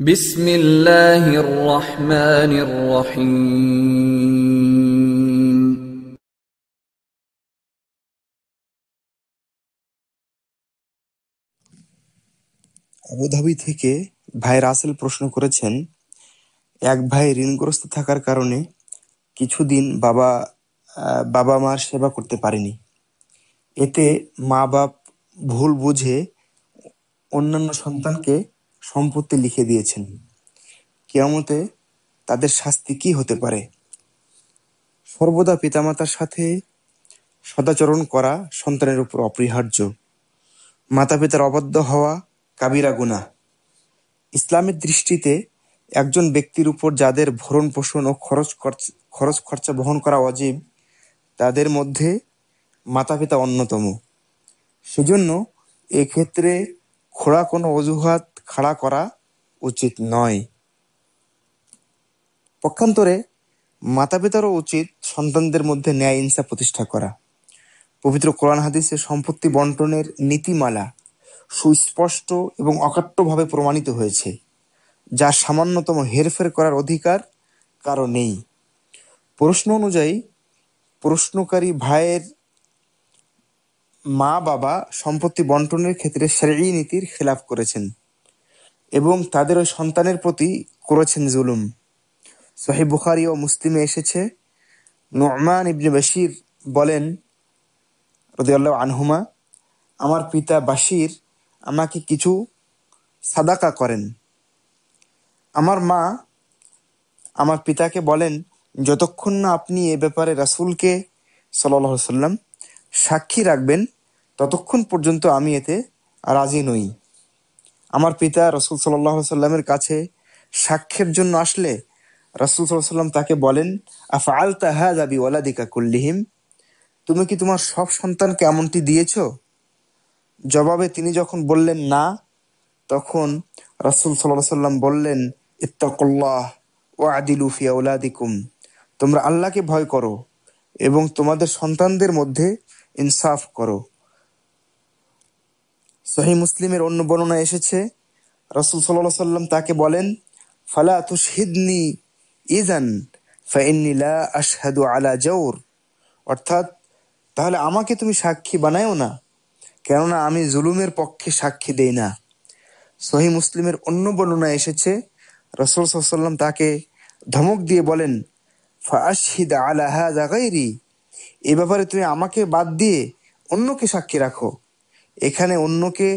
বিসমিল্লাহির রহমানির রহিম। আবুধাবি থেকে ভাই রাসেল প্রশ্ন করেছেন, এক ভাই ঋণগ্রস্ত থাকার কারণে কিছুদিন বাবা মার সেবা করতে পারেনি। এতে মা বাপ ভুল বুঝে অন্যান্য সন্তানকে সম্পত্তি লিখে দিয়েছেন। কিয়ামতে তাদের শাস্তি কি হতে পারে? সর্বদা পিতামাতার সাথে সদাচরণ করা সন্তানের উপর অপরিহার্য। মাতা পিতার অবাধ্য হওয়া কাবিরা গুনাহ। ইসলামের দৃষ্টিতে একজন ব্যক্তির উপর যাদের ভরণ পোষণ ও খরচ খরচা বহন করা ওয়াজিব, তাদের মধ্যে মাতা পিতা অন্যতম। সেজন্য এক্ষেত্রে খোড়া কোনো অজুহাত খাড়া করা উচিত নয়। পক্ষান্তরে মাতা পিতারও উচিত সন্তানদের মধ্যে ন্যায় ইনসাফ প্রতিষ্ঠা করা। পবিত্র কোরআন হাদিসে সম্পত্তি বন্টনের নীতিমালা সুস্পষ্ট এবং অকাট্যভাবে প্রমাণিত হয়েছে, যা সামান্যতম হেরফের করার অধিকার কারো নেই। প্রশ্ন অনুযায়ী প্রশ্নকারী ভাইয়ের মা বাবা সম্পত্তি বন্টনের ক্ষেত্রে শরঈ নীতির খেলাফ করেছেন এবং তাদের ওই সন্তানের প্রতি করেছেন জুলুম। সহিহ বুখারী ও মুসলিমে এসেছে, নু'মান ইবনে বাশির বলেন রাদিয়াল্লাহু আনহুমা, আমার পিতা বাশির আমাকে কিছু সাদাকা করেন। আমার মা আমার পিতাকে বলেন, যতক্ষণ না আপনি এ ব্যাপারে রাসূলকে সাল্লাল্লাহু আলাইহি ওয়াসাল্লাম সাক্ষী রাখবেন, ততক্ষণ পর্যন্ত আমি এতে রাজি নই। আমার পিতা রাসূল সাল্লাল্লাহু আলাইহি ওয়াসাল্লামের কাছে সাক্ষ্যের জন্য আসলে রাসূল সাল্লাল্লাহু আলাইহি ওয়াসাল্লাম তাকে বলেন, আফআলতা হাযা বিওয়ালাদিকা কুল্লিহিম, তুমি কি তোমার সব সন্তানকে এমনটি দিয়েছো? জবাবে তিনি যখন বললেন না, তখন রাসূল সাল্লাল্লাহু আলাইহি ওয়াসাল্লাম বললেন, ইত্তাকুল্লাহ ওয়া'দিলু ফি আওলাদিকুম, তোমরা আল্লাহকে ভয় করো এবং তোমাদের সন্তানদের মধ্যে ইনসাফ করো। সহিহ মুসলিমের অন্য বর্ণনায় এসেছে, রাসূল সাল্লাল্লাহু আলাইহি ওয়াসাল্লাম তাকে বলেন, ফালা তুশহিদনি ইযান ফাইন্নী লা আশহাদু আলা জাওর, অর্থাৎ তাহলে আমাকে তুমি সাক্ষী বানায়ও না, কেননা আমি জুলুমের পক্ষে সাক্ষী দেই না। সহিহ মুসলিমের অন্য বর্ণনায় এসেছে, রাসূল সাল্লাল্লাহু আলাইহি ওয়াসাল্লাম তাকে ধমক দিয়ে বলেন, ফাআশহিদ আলা হাযা গায়রি, এই ব্যাপারে তুমি আমাকে বাদ দিয়ে অন্যকে সাক্ষী রাখো। এখানে অন্যকে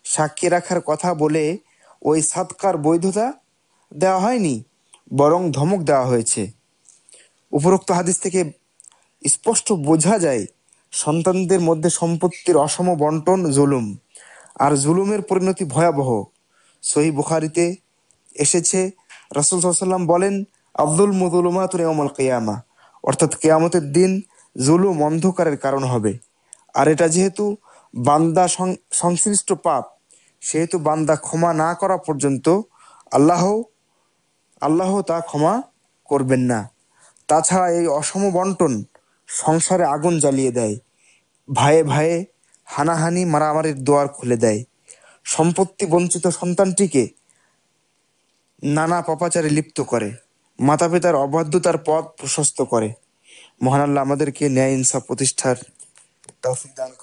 সাক্ষী রাখার কথা বলে ওই সাদকার বৈধতা দেওয়া হয়নি, বরং ধমক দেওয়া হয়েছে। উপরোক্ত হাদিস থেকে স্পষ্ট বোঝা যায়, সন্তানদের মধ্যে সম্পত্তির অসম বন্টন জুলুম, আর জুলুমের পরিণতি ভয়াবহ। সহিহ বুখারীতে এসেছে, রাসূল সাল্লাল্লাহু আলাইহি ওয়াসাল্লাম বলেন, আব্দুল মুযলুমাতুন ইয়াউমাল কিয়ামা, অর্থাৎ কিয়ামতের দিন জুলুম অন্ধকারের কারণ হবে। আর এটা যেহেতু বান্দা সংশ্লিষ্ট পাপ, সেহেতু বান্দা ক্ষমা না করা পর্যন্ত আল্লাহ তা ক্ষমা করবেন না। তাছাড়া এই অসম বন্টন সংসারে আগুন জ্বালিয়ে দেয়, ভাইয়ে ভাইয়ে হানাহানি মারামারির দুয়ার খুলে দেয়, সম্পত্তি বঞ্চিত সন্তানটিকে নানা পাপাচারে লিপ্ত করে, মাতা পিতার অবাধ্যতার পথ প্রশস্ত করে। মহান আল্লাহ আমাদেরকে ন্যায় ইনসাফ প্রতিষ্ঠার তৌফিক দান করুন।